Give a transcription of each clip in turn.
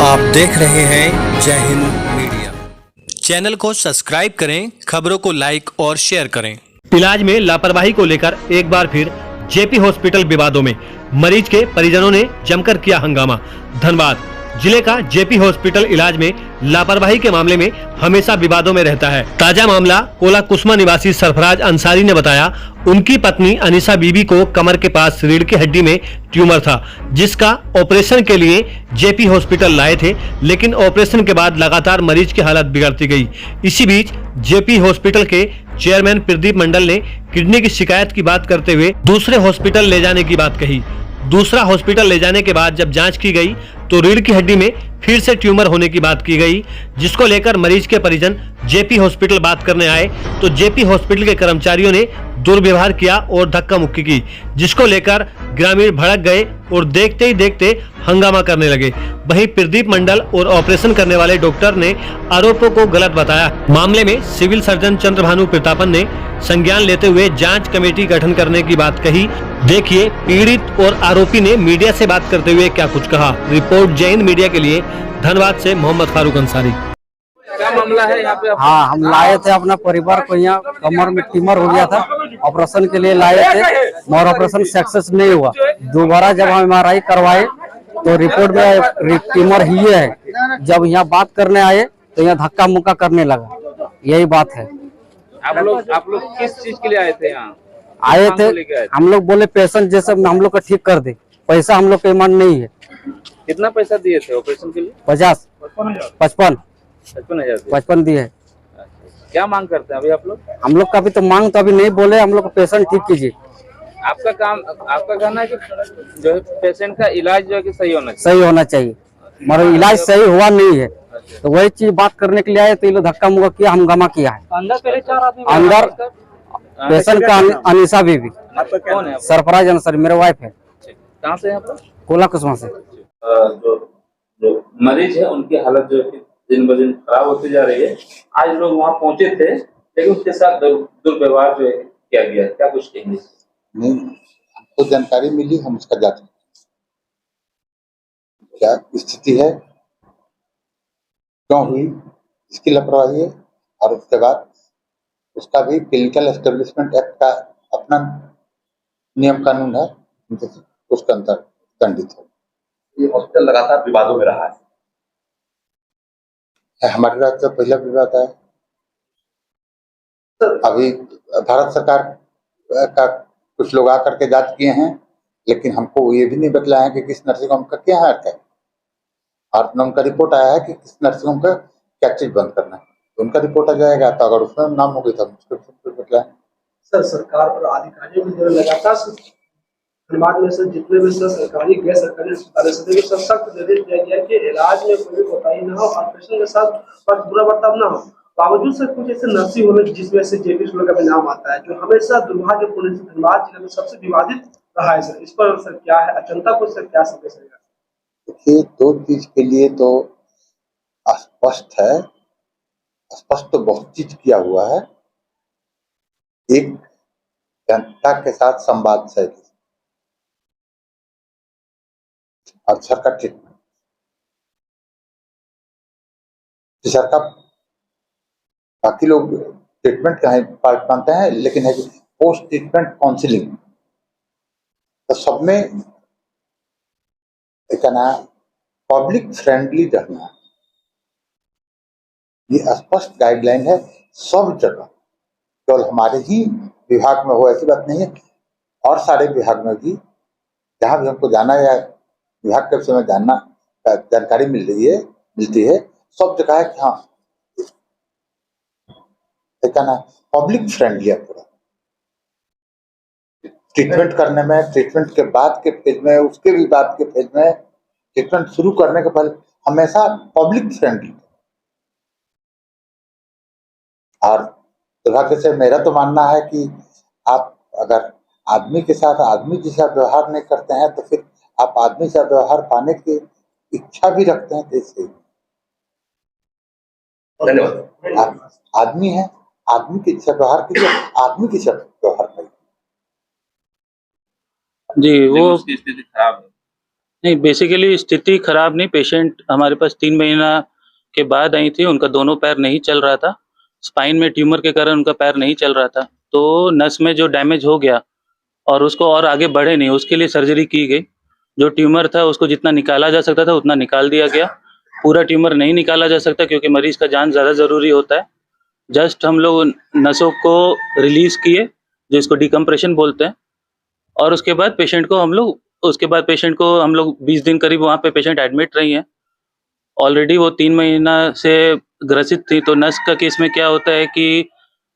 आप देख रहे हैं जय हिंद मीडिया। चैनल को सब्सक्राइब करें, खबरों को लाइक और शेयर करें। इलाज में लापरवाही को लेकर एक बार फिर जेपी हॉस्पिटल विवादों में मरीज के परिजनों ने जमकर किया हंगामा। धनबाद जिले का जेपी हॉस्पिटल इलाज में लापरवाही के मामले में हमेशा विवादों में रहता है। ताजा मामला कोला कुस्मा निवासी सरफराज अंसारी ने बताया, उनकी पत्नी अनीसा बीबी को कमर के पास रीढ़ की हड्डी में ट्यूमर था, जिसका ऑपरेशन के लिए जेपी हॉस्पिटल लाए थे, लेकिन ऑपरेशन के बाद लगातार मरीज की हालत बिगड़ती गई। इसी बीच जेपी हॉस्पिटल के चेयरमैन प्रदीप मंडल ने किडनी की शिकायत की बात करते हुए दूसरे हॉस्पिटल ले जाने की बात कही। दूसरा हॉस्पिटल ले जाने के बाद जब जांच की गई तो रीढ़ की हड्डी में फिर से ट्यूमर होने की बात की गई, जिसको लेकर मरीज के परिजन जेपी हॉस्पिटल बात करने आए तो जेपी हॉस्पिटल के कर्मचारियों ने दुर्व्यवहार किया और धक्का मुक्की की, जिसको लेकर ग्रामीण भड़क गए और देखते ही देखते हंगामा करने लगे। वहीं प्रदीप मंडल और ऑपरेशन करने वाले डॉक्टर ने आरोपों को गलत बताया। मामले में सिविल सर्जन चंद्रभानु प्रतापन ने संज्ञान लेते हुए जांच कमेटी गठन करने की बात कही। देखिए पीड़ित और आरोपी ने मीडिया से बात करते हुए क्या कुछ कहा। रिपोर्ट जय हिंद मीडिया के लिए धनबाद से मोहम्मद फारूक अंसारी। क्या मामला है यहाँ पे? हाँ, हम लाए थे अपना परिवार को, यहाँ कमर में ट्यूमर हो गया था, ऑपरेशन के लिए लाए थे मगर ऑपरेशन सक्सेस नहीं हुआ। दोबारा जब हम MRI करवाए तो रिपोर्ट में ट्यूमर ही है। जब यहाँ बात करने आए तो यहाँ धक्का मुक्का करने लगा, यही बात है। आप लोग किस चीज के लिए आए थे यहाँ? आए थे हम लोग, बोले पेशेंट जैसे हम लोग को ठीक कर दे, पैसा हम लोग के ईमान नहीं है। कितना पैसा दिए थे ऑपरेशन के लिए? 55 दिए है। क्या मांग करते हैं अभी आप लोग? हम लोग का भी तो मांग तो अभी नहीं बोले, हम लोग को पेशेंट ठीक कीजिए। आपका कहना है कि जो है पेशेंट का इलाज जो है कि सही होना चाहिए, मगर इलाज सही हुआ नहीं है। तो वही चीज बात करने के लिए आए तो ये लोग धक्का मुक्का किया, हंगामा किया है। अंदर पेशेंट का अनीसा बीबी। आपका कौन है? सरफराज अंसारी मेरे वाइफ है। कहाँ से? यहाँ पर कोला कुस्मा से। जो मरीज है उनकी हालत जो है दिन ब दिन खराब होती जा रही है। आज लोग वहाँ पहुंचे थे, लेकिन उसके साथ दुर्व्यवहार जो है किया गया। क्या कुछ कहेंगे? नहीं, हमको जानकारी मिली, हम उसका जांच क्या स्थिति है, क्यों हुई, इसकी लापरवाही है, और उसके बाद उसका भी क्लिनिकल एस्टेब्लिशमेंट एक्ट का अपना नियम कानून है, उसके अंदर दंडित है। ये हॉस्पिटल लगातार विवादों में रहा है। हमारे राज्य का पहला विवाद है। अभी भारत सरकार का कुछ लोग आकर के जांच किए हैं, लेकिन हमको ये भी नहीं बतलाया है कि किस नर्सिंग होम का क्या हक है, और उनका रिपोर्ट आया है कि किस नर्सिंग होम का क्या चीज बंद करना है। तो उनका रिपोर्ट आ जाएगा, तो अगर उसमें नाम हो गई तो उसको बतलाएं। सर, सरकार और अधिकारियों को लगातार धनबाद में सर जितने भी सर सरकारी गैर सरकारी अस्पताल है सर सख्त निर्देश दिया गया कि इलाज में कोई भी कोताही न हो, ऑपरेशन के साथ बुरा बर्ताव न हो। बावजूद सर कुछ ऐसे नर्सिंग होम जिसमें से जेपी हॉस्पिटल का भी नाम आता है, जो हमेशा दुर्भाग्यपूर्ण से धनबाद जिले में सबसे विवादित रहा है। सर इस पर सर क्या है, जनता को सर क्या संदेश रहेगा? देखिए, दो चीज के लिए तो स्पष्ट है, स्पष्ट तो बहुत चीज किया हुआ है। एक, जनता के साथ संवाद शैली और सर का ट्रीटमेंट। सर का बाकी लोग ट्रीटमेंट का पार्ट मानते हैं, लेकिन है कि पोस्ट ट्रीटमेंट काउंसलिंग, तो सब में एक ना पब्लिक फ्रेंडली रहना, ये स्पष्ट गाइडलाइन है सब जगह। केवल हमारे ही विभाग में हो ऐसी बात नहीं है, और सारे विभाग में भी जहां भी हमको जाना या विभाग के विषय में जानकारी मिलती है, सब जगह है कि हाँ ना पब्लिक फ्रेंडली है पूरा। ट्रीटमेंट करने में, ट्रीटमेंट के बाद के फेज में, उसके भी बाद के फेज में, ट्रीटमेंट शुरू करने के पहले हमेशा पब्लिक फ्रेंडली। और दुर्भाग्य से मेरा तो मानना है कि आप अगर आदमी के साथ आदमी जैसा व्यवहार नहीं करते हैं, तो फिर आप आदमी से व्यवहार पाने की इच्छा भी रखते हैं कैसे? धन्यवाद। आप आदमी है, आदमी के साथ व्यवहार कीजिए, आदमी के साथ व्यवहार करिए। जी, वो उसकी स्थिति खराब है। नहीं, बेसिकली स्थिति खराब नहीं, पेशेंट हमारे पास 3 महीना के बाद आई थी, उनका दोनों पैर नहीं चल रहा था। स्पाइन में ट्यूमर के कारण उनका पैर नहीं चल रहा था। तो नस में जो डैमेज हो गया और उसको और आगे बढ़े नहीं, उसके लिए सर्जरी की गई। जो ट्यूमर था उसको जितना निकाला जा सकता था उतना निकाल दिया गया। पूरा ट्यूमर नहीं निकाला जा सकता क्योंकि मरीज़ का जान ज़्यादा ज़रूरी होता है। जस्ट हम लोग नसों को रिलीज़ किए, जो इसको डिकम्प्रेशन बोलते हैं। और उसके बाद पेशेंट को हम लोग 20 दिन करीब वहाँ पे पेशेंट एडमिट रही हैं। ऑलरेडी वो 3 महीना से ग्रसित थी, तो नस का केस में क्या होता है कि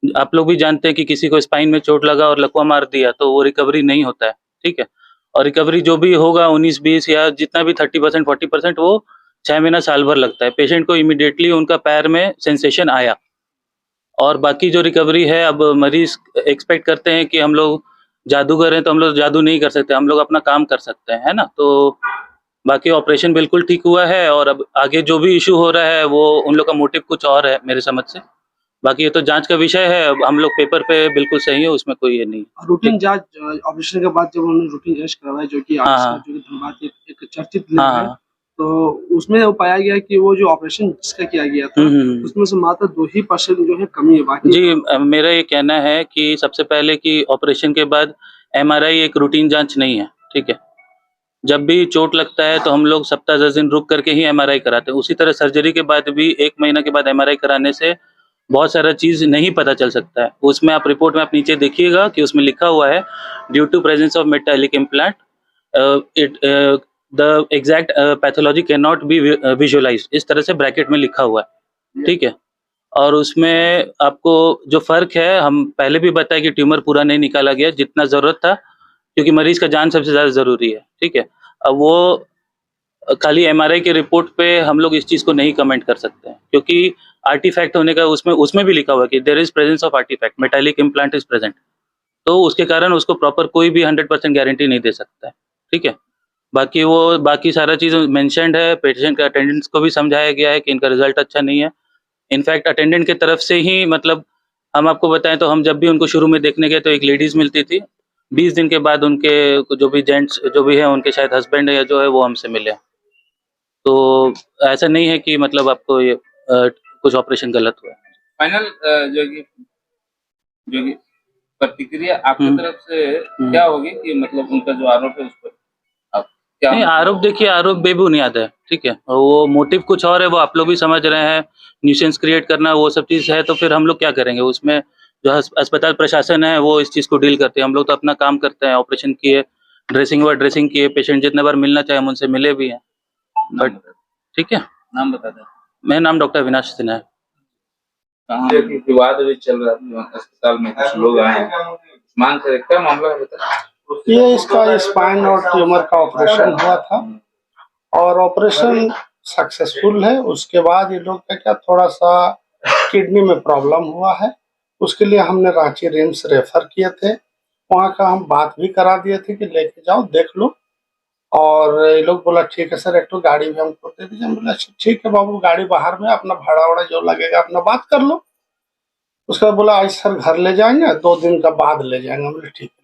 आप लोग भी जानते हैं कि किसी को स्पाइन में चोट लगा और लकवा मार दिया, तो वो रिकवरी नहीं होता है, ठीक है? और रिकवरी जो भी होगा 19-20 या जितना भी 30% 40% वो 6 महीना साल भर लगता है। पेशेंट को इमीडिएटली उनका पैर में सेंसेशन आया और बाकी जो रिकवरी है, अब मरीज़ एक्सपेक्ट करते हैं कि हम लोग जादूगर हैं, तो हम लोग जादू नहीं कर सकते, हम लोग अपना काम कर सकते हैं, है ना? तो बाकी ऑपरेशन बिल्कुल ठीक हुआ है और अब आगे जो भी इश्यू हो रहा है, वो उन लोग का मोटिव कुछ और है मेरे समझ से। बाकी ये तो जाँच का विषय है, अब हम लोग पेपर पे बिल्कुल सही है, उसमें कोई ये नहीं है। रूटीन जांच ऑपरेशन के बाद जब उन्होंने रूटीन जांच करवाई जो कि हाँ, आज हाँ। जो कि धनबाद एक चर्चित लिंक हाँ, है, हाँ। तो उसमें वो पाया गया कि वो जो ऑपरेशन जिसका किया गया था उसमें से मात्र 2% जो है कमी है, बाकी जी, मेरा ये कहना है कि सबसे पहले कि ऑपरेशन के बाद एमआरआई एक रूटीन जाँच नहीं है, ठीक है? जब भी चोट लगता है तो हम लोग सप्ताह 10 दिन रुक करके ही एमआरआई कराते हैं। उसी तरह सर्जरी के बाद भी 1 महीना के बाद एमआरआई कराने से बहुत सारा चीज़ नहीं पता चल सकता है। उसमें आप रिपोर्ट में आप नीचे देखिएगा कि उसमें लिखा हुआ है due to presence of metallic implant the exact pathology can not be visualised, इस तरह से ब्रैकेट में लिखा हुआ है, ठीक है? और उसमें आपको जो फ़र्क है, हम पहले भी बताए कि ट्यूमर पूरा नहीं निकाला गया जितना ज़रूरत था, क्योंकि मरीज़ का जान सबसे ज़्यादा ज़रूरी है, ठीक है? अब वो खाली एमआरआई की रिपोर्ट पे हम लोग इस चीज़ को नहीं कमेंट कर सकते हैं, क्योंकि आर्टिफैक्ट होने का उसमें भी लिखा हुआ है कि there is presence of artefact, metallic implant is present. तो उसके कारण उसको प्रॉपर कोई भी 100% गारंटी नहीं दे सकता है, ठीक है? बाकी सारा चीज़ मेंशन्ड है, पेशेंट के अटेंडेंट्स को भी समझाया गया है कि इनका रिज़ल्ट अच्छा नहीं है। इनफैक्ट अटेंडेंट की तरफ से ही मतलब हम आपको बताएँ तो हम जब भी उनको शुरू में देखने गए तो एक लेडीज़ मिलती थी। 20 दिन के बाद उनके जो भी जेंट्स जो भी हैं उनके शायद हस्बैंड या जो है वो हमसे मिले। तो ऐसा नहीं है कि मतलब आपको ये कुछ ऑपरेशन गलत हुआ है। फाइनल जो कि प्रतिक्रिया आपकी हुँ। तरफ से क्या होगी कि मतलब उनका जो आरोप है उस पर आप क्या नहीं, आरोप देखिए, आरोप बेबुनियाद है, ठीक है? और वो मोटिव कुछ और है, वो आप लोग भी समझ रहे हैं, न्यूसेंस क्रिएट करना वो सब चीज़ है, तो फिर हम लोग क्या करेंगे? उसमें जो अस्पताल प्रशासन है वो इस चीज़ को डील करते हैं, हम लोग तो अपना काम करते हैं, ऑपरेशन किए, ड्रेसिंग हुआ ड्रेसिंग किए, पेशेंट जितने बार मिलना चाहे हम उनसे मिले भी हैं। बट ठीक है, नाम बता दें मेरा नाम डॉक्टर अविनाश सिन्हा है। कहाँ विवाद अभी चल रहा है अस्पताल में, कुछ लोग आए हैं मांग कर, क्या मामला है बता? ये इसका स्पाइन और ट्यूमर का ऑपरेशन हुआ था और ऑपरेशन सक्सेसफुल है। उसके बाद ये लोग का क्या थोड़ा सा किडनी में प्रॉब्लम हुआ है, उसके लिए हमने रांची रिम्स रेफर किए थे। वहाँ का हम बात भी करा दिए थे कि लेके जाओ देख लो, और ये लोग बोला ठीक है सर, एक तो गाड़ी भी हमको दे दीजिए। हम बोला ठीक है बाबू, गाड़ी बाहर में, अपना भाड़ा वाड़ा जो लगेगा अपना बात कर लो। उसके बाद बोला आज सर घर ले जाएंगे, 2 दिन का बाद ले जाएंगे। हम बोले ठीक है।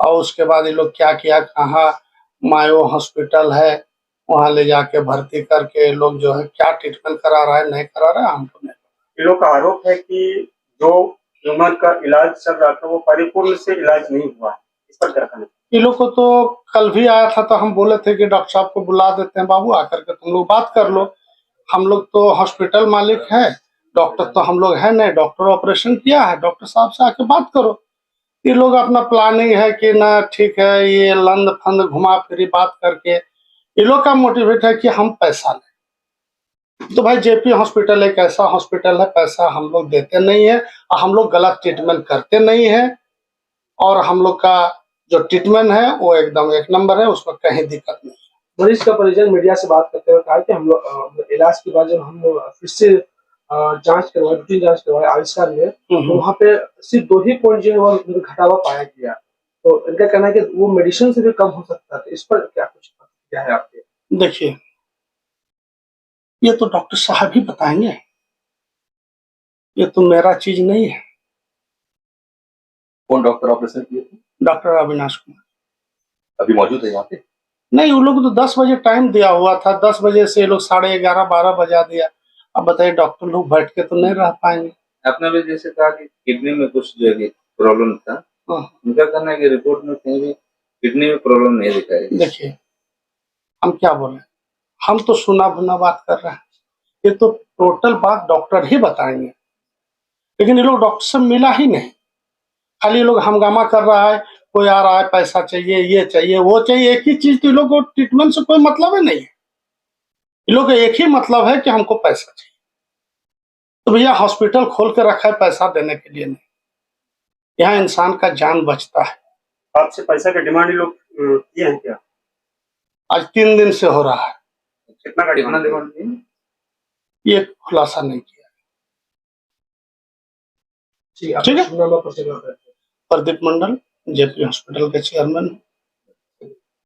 और उसके बाद ये लोग क्या किया, कहाँ मायो हॉस्पिटल है वहाँ ले जाके भर्ती करके लोग जो है क्या ट्रीटमेंट करा रहा है नहीं करा रहा है हमको नहीं। इन लोग का आरोप है कि जो ट्यूमर का इलाज चल रहा था वो परिपूर्ण से इलाज नहीं हुआ, इस पर क्या कहना? ये लोग को तो कल भी आया था तो हम बोले थे कि डॉक्टर साहब को बुला देते हैं, बाबू आकर के तुम लोग बात कर लो। हम लोग तो हॉस्पिटल मालिक है, डॉक्टर तो हम लोग है नहीं, डॉक्टर ऑपरेशन किया है, डॉक्टर साहब से आके बात करो। ये लोग अपना प्लानिंग है कि ना ठीक है, ये लंद फंद घुमा फिरी बात करके ये लोग का मोटिवेट है कि हम पैसा लें। तो भाई जेपी हॉस्पिटल एक ऐसा हॉस्पिटल है, पैसा हम लोग देते नहीं है और हम लोग गलत ट्रीटमेंट करते नहीं है, और हम लोग का जो ट्रीटमेंट है वो एकदम एक नंबर है, उसमें कहीं दिक्कत नहीं है। मरीज का परिजन मीडिया से बात करते हुए कहा कि हम लोग इलाज के बाद जब हम लोग फिर से जांच करवाए, रूटीन जांच करवाए आविष्कार में, तो वहाँ पे सिर्फ 2 ही पॉइंट जो है वो घटावा पाया गया। तो इनका कहना है कि वो मेडिसिन से भी कम हो सकता है, तो इस पर क्या कुछ क्या है आपके? देखिए ये तो डॉक्टर साहब ही बताएंगे, ये तो मेरा चीज नहीं है। कौन डॉक्टर ऑपरेशन किए थे? डॉक्टर अविनाश कुमार अभी मौजूद है यहाँ पे? नहीं, वो लोग तो 10 बजे टाइम दिया हुआ था, 10 बजे से ये लोग 11:30 12 बजा दिया। अब बताइए डॉक्टर लोग बैठ के तो नहीं रह पाएंगे। आपने भी जैसे कहा कि किडनी में कुछ जो है प्रॉब्लम था, उनका कहना है कि रिपोर्ट में कहीं भी किडनी में प्रॉब्लम नहीं दिखाई। देखिए हम क्या बोले, हम तो सुना भुना बात कर रहे हैं, ये तो टोटल बात डॉक्टर ही बताएंगे, लेकिन ये लोग डॉक्टर से मिला ही नहीं। खाली ये लोग हंगामा कर रहा है, कोई आ रहा है पैसा चाहिए, ये चाहिए, वो चाहिए, एक ही चीज। तो ये लोग को ट्रीटमेंट से कोई मतलब ही नहीं है। ये लोग का एक ही मतलब है कि हमको पैसा चाहिए। तो भैया हॉस्पिटल खोल के रखा है पैसा देने के लिए नहीं, यहाँ इंसान का जान बचता है। आपसे पैसा का डिमांड ये लोग किए हैं क्या? आज 3 दिन से हो रहा है। कितना का कितना डिमांड? डिमांड? ये खुलासा नहीं किया। ठीक है, प्रदीप मंडल, जेपी हॉस्पिटल के चेयरमैन।